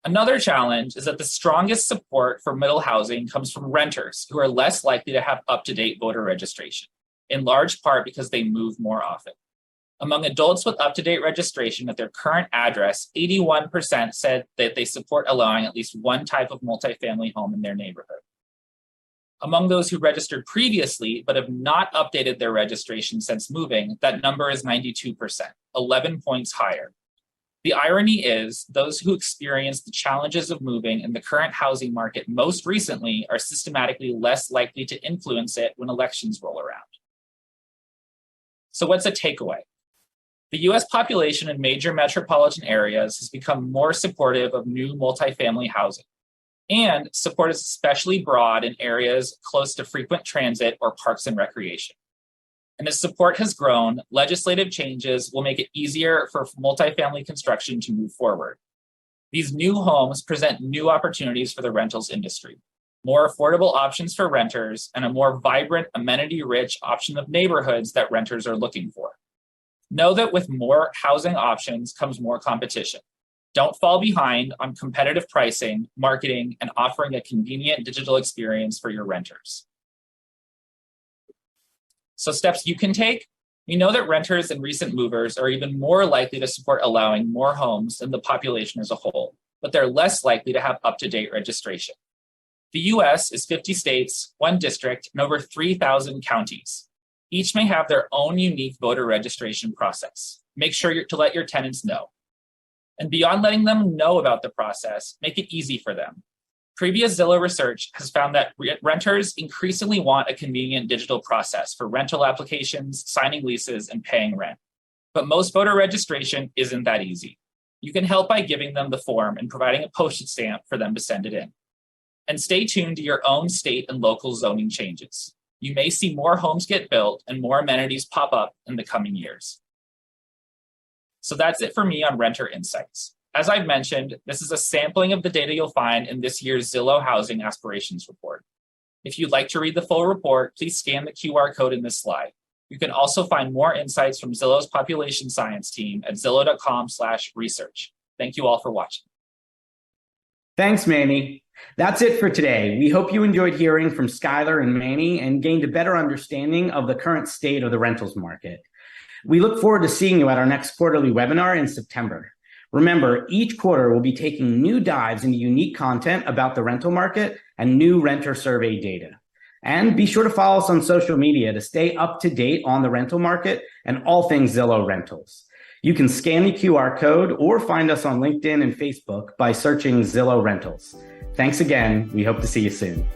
Another challenge is that the strongest support for middle housing comes from renters who are less likely to have up-to-date voter registration, in large part because they move more often. Among adults with up-to-date registration at their current address, 81% said that they support allowing at least one type of multifamily home in their neighborhood. Among those who registered previously but have not updated their registration since moving, that number is 92%, 11 points higher. The irony is, those who experienced the challenges of moving in the current housing market most recently are systematically less likely to influence it when elections roll around. So what's a takeaway? The US population in major metropolitan areas has become more supportive of new multifamily housing, and support is especially broad in areas close to frequent transit or parks and recreation. And as support has grown, legislative changes will make it easier for multifamily construction to move forward. These new homes present new opportunities for the rentals industry, more affordable options for renters, and a more vibrant, amenity-rich option of neighborhoods that renters are looking for. Know that with more housing options comes more competition. Don't fall behind on competitive pricing, marketing, and offering a convenient digital experience for your renters. So steps you can take: we know that renters and recent movers are even more likely to support allowing more homes than the population as a whole, but they're less likely to have up-to-date registration. The US is 50 states, 1 district, and over 3,000 counties. Each may have their own unique voter registration process. Make sure to let your tenants know. And beyond letting them know about the process, make it easy for them. Previous Zillow research has found that renters increasingly want a convenient digital process for rental applications, signing leases, and paying rent. But most voter registration isn't that easy. You can help by giving them the form and providing a postage stamp for them to send it in. And stay tuned to your own state and local zoning changes. You may see more homes get built and more amenities pop up in the coming years. So that's it for me on Renter Insights. As I've mentioned, this is a sampling of the data you'll find in this year's Zillow Housing Aspirations Report. If you'd like to read the full report, please scan the QR code in this slide. You can also find more insights from Zillow's population science team at zillow.com/research. Thank you all for watching. Thanks, Manny. That's it for today. We hope you enjoyed hearing from Skylar and Manny and gained a better understanding of the current state of the rentals market. We look forward to seeing you at our next quarterly webinar in September. Remember, each quarter we'll be taking new dives into unique content about the rental market and new renter survey data. And be sure to follow us on social media to stay up to date on the rental market and all things Zillow Rentals. You can scan the QR code or find us on LinkedIn and Facebook by searching Zillow Rentals. Thanks again. We hope to see you soon.